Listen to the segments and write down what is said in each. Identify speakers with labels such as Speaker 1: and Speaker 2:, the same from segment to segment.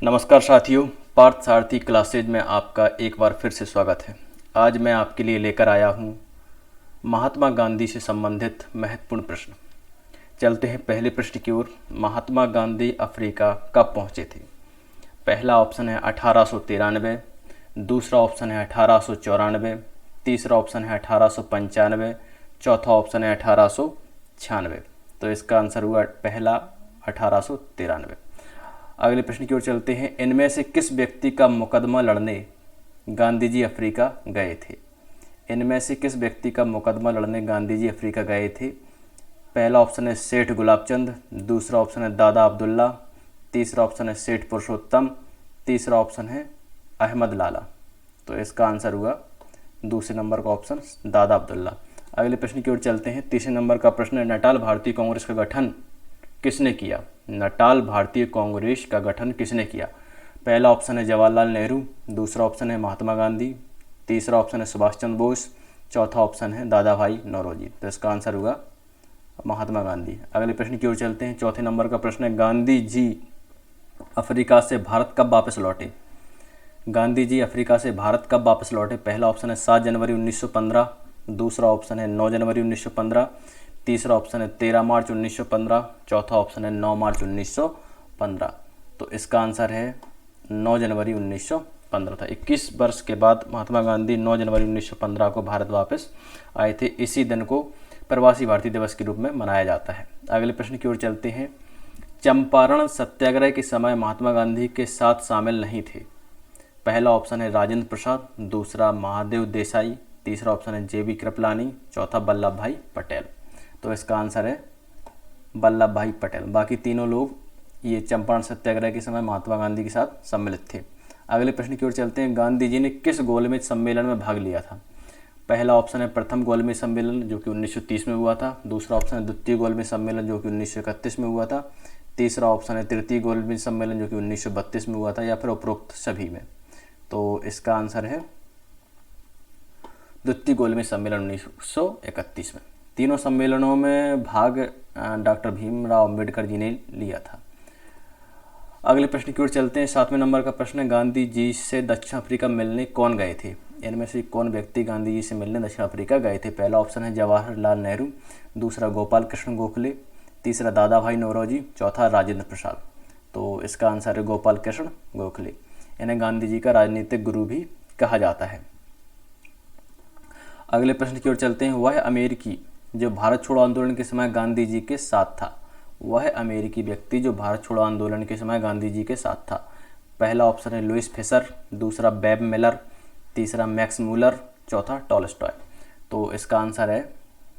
Speaker 1: नमस्कार साथियों, पार्थ सारथी क्लासेज में आपका एक बार फिर से स्वागत है। आज मैं आपके लिए लेकर आया हूँ महात्मा गांधी से संबंधित महत्वपूर्ण प्रश्न। चलते हैं पहले प्रश्न की ओर। महात्मा गांधी अफ्रीका कब पहुँचे थे? पहला ऑप्शन है 1893, दूसरा ऑप्शन है 1894, तीसरा ऑप्शन है 1895, चौथा ऑप्शन है 1896। तो इसका आंसर हुआ पहला 1893। अगले प्रश्न की ओर चलते हैं। इनमें से किस व्यक्ति का मुकदमा लड़ने गांधी जी अफ्रीका गए थे? इनमें से किस व्यक्ति का मुकदमा लड़ने गांधी जी अफ्रीका गए थे? पहला ऑप्शन है सेठ गुलाबचंद, दूसरा ऑप्शन है दादा अब्दुल्ला, तीसरा ऑप्शन है सेठ पुरुषोत्तम, तीसरा ऑप्शन है अहमद लाला। तो इसका आंसर हुआ दूसरे नंबर का ऑप्शन दादा अब्दुल्ला। अगले प्रश्न की ओर चलते हैं। तीसरे नंबर का प्रश्न है नटाल भारतीय कांग्रेस का गठन किसने किया? नटाल भारतीय कांग्रेस का गठन किसने किया? पहला ऑप्शन है जवाहरलाल नेहरू, दूसरा ऑप्शन है महात्मा गांधी, तीसरा ऑप्शन है सुभाष चंद्र बोस, चौथा ऑप्शन है दादा भाई नौरोजी। तो इसका आंसर होगा महात्मा गांधी। अगले प्रश्न की ओर चलते हैं। चौथे नंबर का प्रश्न है गांधी जी अफ्रीका से भारत कब वापस लौटे? गांधी जी अफ्रीका से भारत कब वापस लौटे? पहला ऑप्शन है 7 जनवरी 1915, दूसरा ऑप्शन है 9 जनवरी 1915, तीसरा ऑप्शन है 13 मार्च 1915, चौथा ऑप्शन है 9 मार्च 1915। तो इसका आंसर है 9 जनवरी 1915 था। 21 वर्ष के बाद महात्मा गांधी 9 जनवरी 1915 को भारत वापस आए थे। इसी दिन को प्रवासी भारतीय दिवस के रूप में मनाया जाता है। अगले प्रश्न की ओर चलते हैं। चंपारण सत्याग्रह के समय महात्मा गांधी के साथ शामिल नहीं थे। पहला ऑप्शन है राजेंद्र प्रसाद, दूसरा महादेव देसाई, तीसरा ऑप्शन है जेबी कृपलानी, चौथा वल्लभ भाई पटेल। तो इसका आंसर है वल्लभ भाई पटेल। बाकी तीनों लोग ये चंपारण सत्याग्रह के समय महात्मा गांधी के साथ सम्मिलित थे। अगले प्रश्न की ओर चलते हैं। गांधी जी ने किस गोलमेज सम्मेलन में भाग लिया था? पहला ऑप्शन है प्रथम गोलमेज सम्मेलन जो कि 1930 में हुआ था, दूसरा ऑप्शन है द्वितीय गोलमेज सम्मेलन जो कि 1931 में हुआ था, तीसरा ऑप्शन है तृतीय गोलमेज सम्मेलन जो कि 1932 में हुआ था, या फिर उपरोक्त सभी में। तो इसका आंसर है द्वितीय गोलमेज सम्मेलन 1931 में। तीनों सम्मेलनों में भाग डॉक्टर भीमराव अम्बेडकर जी ने लिया था। अगले प्रश्न की ओर चलते हैं। 7वें नंबर का प्रश्न है गांधी जी से दक्षिण अफ्रीका मिलने कौन गए थे? इनमें से कौन व्यक्ति गांधी जी से मिलने दक्षिण अफ्रीका गए थे? पहला ऑप्शन है जवाहरलाल नेहरू, दूसरा गोपाल कृष्ण गोखले, तीसरा दादा भाई नौरोजी, चौथा राजेंद्र प्रसाद। तो इसका आंसर है गोपाल कृष्ण गोखले। इन्हें गांधी जी का राजनीतिक गुरु भी कहा जाता है। अगले प्रश्न की ओर चलते हैं। वह अमेरिकी जो भारत छोड़ो आंदोलन के समय गांधी जी के साथ था। वह अमेरिकी व्यक्ति जो भारत छोड़ो आंदोलन के समय गांधी जी के साथ था। पहला ऑप्शन है लुइस फिशर, दूसरा बेब मिलर, तीसरा मैक्स मूलर, चौथा टॉलस्टॉय। तो इसका आंसर है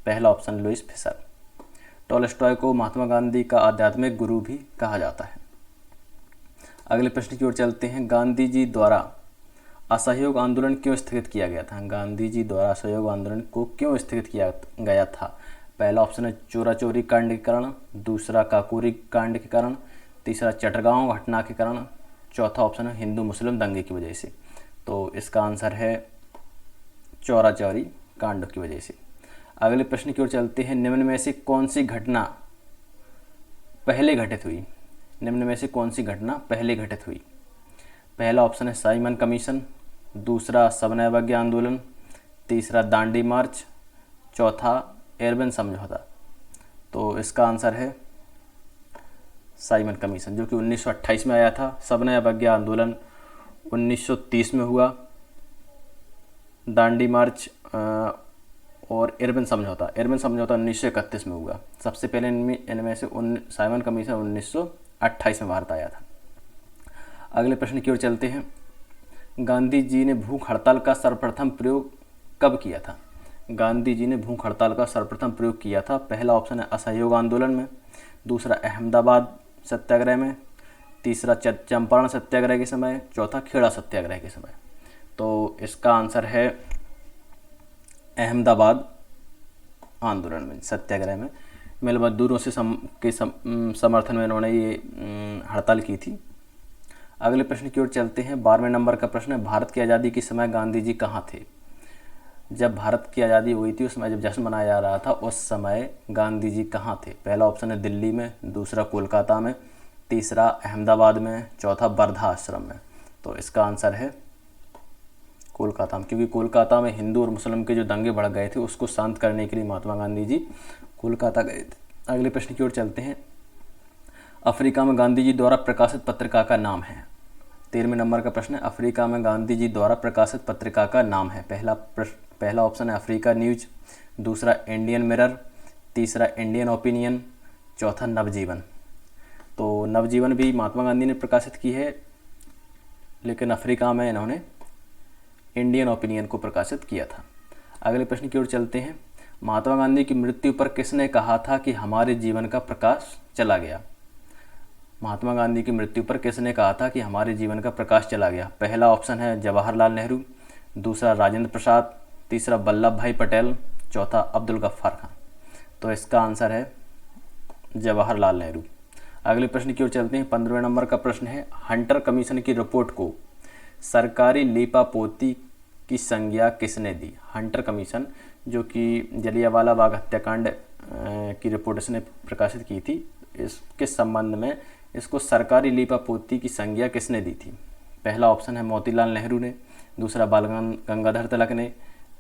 Speaker 1: पहला ऑप्शन लुइस फिशर। टॉलस्टॉय को महात्मा गांधी का आध्यात्मिक गुरु भी कहा जाता है। अगले प्रश्न की ओर चलते हैं। गांधी जी द्वारा असहयोग आंदोलन क्यों स्थगित किया गया था? गांधी जी द्वारा असहयोग आंदोलन को क्यों स्थगित किया गया था? पहला ऑप्शन है चोरा चोरी कांड के कारण, दूसरा काकोरी कांड के कारण, तीसरा चटगांव घटना के कारण, चौथा ऑप्शन है हिंदू मुस्लिम दंगे की वजह से। तो इसका आंसर है चोरा चोरी कांड की वजह से। अगले प्रश्न की ओर चलते हैं। निम्न में से कौन सी घटना पहले घटित हुई? निम्न में से कौन सी घटना पहले घटित हुई? पहला ऑप्शन है साइमन कमीशन, दूसरा सविनय अवज्ञा आंदोलन, तीसरा दांडी मार्च, चौथा एरबन समझौता। तो इसका आंसर है साइमन कमीशन जो कि 1928 में आया था। सविनय अवज्ञा आंदोलन 1930 में हुआ, दांडी मार्च और एरबन समझौता 1931 में हुआ। सबसे पहले इनमें से साइमन कमीशन 1928 में भारत आया था। अगले प्रश्न की ओर चलते हैं। गांधी जी ने भूख हड़ताल का सर्वप्रथम प्रयोग कब किया था? गांधी जी ने भूख हड़ताल का सर्वप्रथम प्रयोग किया था। पहला ऑप्शन है असहयोग आंदोलन में, दूसरा अहमदाबाद सत्याग्रह में, तीसरा चंपारण सत्याग्रह के समय, चौथा खेड़ा सत्याग्रह के समय। तो इसका आंसर है अहमदाबाद आंदोलन में, सत्याग्रह में। मिल मजदूरों से समर्थन में इन्होंने ये हड़ताल की थी। अगले प्रश्न की ओर चलते हैं। 12वें नंबर का प्रश्न है भारत की आज़ादी के समय गांधी जी कहाँ थे? जब भारत की आज़ादी हुई थी उस समय जब जश्न मनाया जा रहा था उस समय गांधी जी कहाँ थे? पहला ऑप्शन है दिल्ली में, दूसरा कोलकाता में, तीसरा अहमदाबाद में, चौथा वर्धा आश्रम में। तो इसका आंसर है कोलकाता में, क्योंकि कोलकाता में हिंदू और मुस्लिम के जो दंगे भड़क गए थे उसको शांत करने के लिए महात्मा गांधी जी कोलकाता गए थे। अगले प्रश्न की ओर चलते हैं। अफ्रीका में गांधी जी द्वारा प्रकाशित पत्रिका का नाम है। 13वें नंबर का प्रश्न है, अफ्रीका में गांधी जी द्वारा प्रकाशित पत्रिका का नाम है। पहला ऑप्शन है अफ्रीका न्यूज, दूसरा इंडियन मिरर, तीसरा इंडियन ओपिनियन, चौथा नवजीवन। तो नवजीवन भी महात्मा गांधी ने प्रकाशित की है, लेकिन अफ्रीका में इन्होंने इंडियन ओपिनियन को प्रकाशित किया था। अगले प्रश्न की ओर चलते हैं। महात्मा गांधी की मृत्यु पर किसने कहा था कि हमारे जीवन का प्रकाश चला गया? महात्मा गांधी की मृत्यु पर किसने कहा था कि हमारे जीवन का प्रकाश चला गया? पहला ऑप्शन है जवाहरलाल नेहरू, दूसरा राजेंद्र प्रसाद, तीसरा वल्लभ भाई पटेल, चौथा अब्दुल गफ्फार खान। तो इसका आंसर है जवाहरलाल नेहरू। अगले प्रश्न की ओर चलते हैं। 15वें नंबर का प्रश्न है, हंटर कमीशन की रिपोर्ट को सरकारी लीपापोती की संज्ञा किसने दी? हंटर कमीशन जो कि जलियांवाला बाग हत्याकांड की रिपोर्ट इसने प्रकाशित की थी, इसके संबंध में इसको सरकारी लीपापोती की संज्ञा किसने दी थी? पहला ऑप्शन है मोतीलाल नेहरू ने, दूसरा बाल गंगाधर तिलक ने,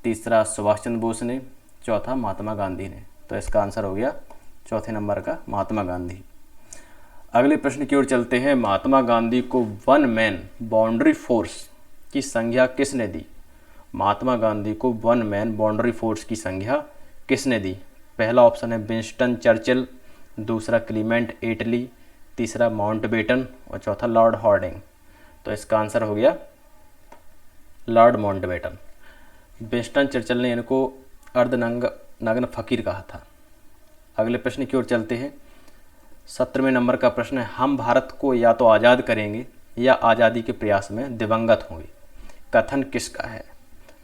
Speaker 1: तीसरा सुभाष चंद्र बोस ने, चौथा महात्मा गांधी ने। तो इसका आंसर हो गया चौथे नंबर का महात्मा गांधी। अगले प्रश्न की ओर चलते हैं। महात्मा गांधी को वन मैन बाउंड्री फोर्स की संज्ञा किसने दी? महात्मा गांधी को वन मैन बाउंड्री फोर्स की संज्ञा किसने दी? पहला ऑप्शन है विंस्टन चर्चिल, दूसरा क्लीमेंट एटली, तीसरा माउंटबेटन और चौथा लॉर्ड हॉर्डिंग। तो इसका आंसर हो गया लॉर्ड माउंटबेटन। विंस्टन चर्चिल ने इनको अर्धनग्न फकीर कहा था। अगले प्रश्न की ओर चलते हैं। 17वें नंबर का प्रश्न है, हम भारत को या तो आज़ाद करेंगे या आज़ादी के प्रयास में दिवंगत होंगे। कथन किसका है?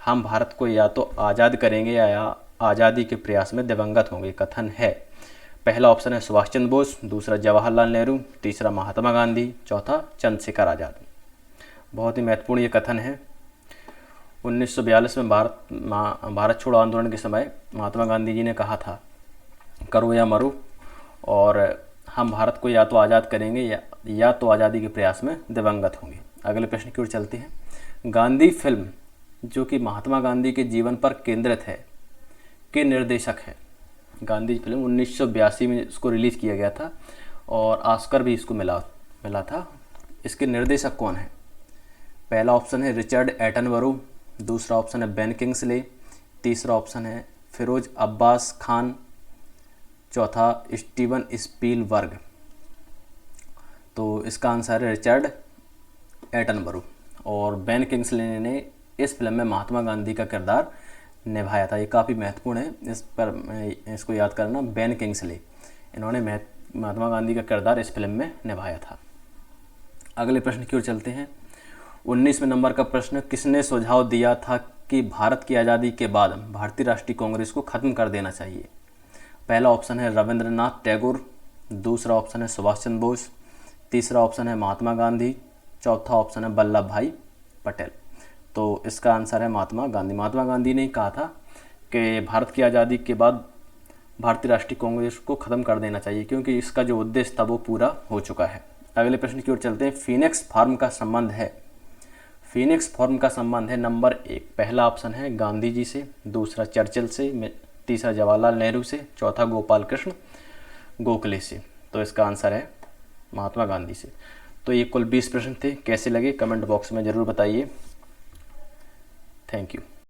Speaker 1: हम भारत को या तो आज़ाद करेंगे या आज़ादी के प्रयास में दिवंगत होंगे। कथन है, पहला ऑप्शन है सुभाष चंद्र बोस, दूसरा जवाहरलाल नेहरू, तीसरा महात्मा गांधी, चौथा चंद्रशेखर आज़ाद। बहुत ही महत्वपूर्ण ये कथन है। 1942 में भारत छोड़ो आंदोलन के समय महात्मा गांधी जी ने कहा था, करो या मरो, और हम भारत को या तो आज़ाद करेंगे या तो आज़ादी के प्रयास में दिवंगत होंगे। अगले प्रश्न की ओर चलते हैं। गांधी फिल्म जो कि महात्मा गांधी के जीवन पर केंद्रित है के निर्देशक है। गांधी फिल्म 1982 में इसको रिलीज़ किया गया था और ऑस्कर भी इसको मिला था। इसके निर्देशक कौन है? पहला ऑप्शन है रिचर्ड एटनबरो, दूसरा ऑप्शन है बेन किंग्सले, तीसरा ऑप्शन है फिरोज अब्बास खान, चौथा स्टीवन स्पीलबर्ग। तो इसका आंसर है रिचर्ड एटनबरो। और बेन किंग्सले ने इस फिल्म में महात्मा गांधी का किरदार निभाया था। ये काफ़ी महत्वपूर्ण है, इस पर इसको याद करना। बेन किंग्सले, इन्होंने महात्मा गांधी का किरदार इस फिल्म में निभाया था। अगले प्रश्न की ओर चलते हैं। 19वें नंबर का प्रश्न, किसने सुझाव दिया था कि भारत की आज़ादी के बाद भारतीय राष्ट्रीय कांग्रेस को ख़त्म कर देना चाहिए? पहला ऑप्शन है रविंद्रनाथ टैगोर, दूसरा ऑप्शन है सुभाष चंद्र बोस, तीसरा ऑप्शन है महात्मा गांधी, चौथा ऑप्शन है वल्लभ भाई पटेल। तो इसका आंसर है महात्मा गांधी। महात्मा गांधी ने कहा था कि भारत की आज़ादी के बाद भारतीय राष्ट्रीय कांग्रेस को ख़त्म कर देना चाहिए, क्योंकि इसका जो उद्देश्य था वो पूरा हो चुका है। अगले प्रश्न की ओर चलते हैं। फीनिक्स फॉर्म का संबंध है। फीनिक्स फॉर्म का संबंध है नंबर 1, पहला ऑप्शन है गांधी जी से, दूसरा चर्चिल से, तीसरा जवाहरलाल नेहरू से, चौथा गोपाल कृष्ण गोखले से। तो इसका आंसर है महात्मा गांधी से। तो ये कुल 20 प्रश्न थे। कैसे लगे कमेंट बॉक्स में ज़रूर बताइए। Thank you.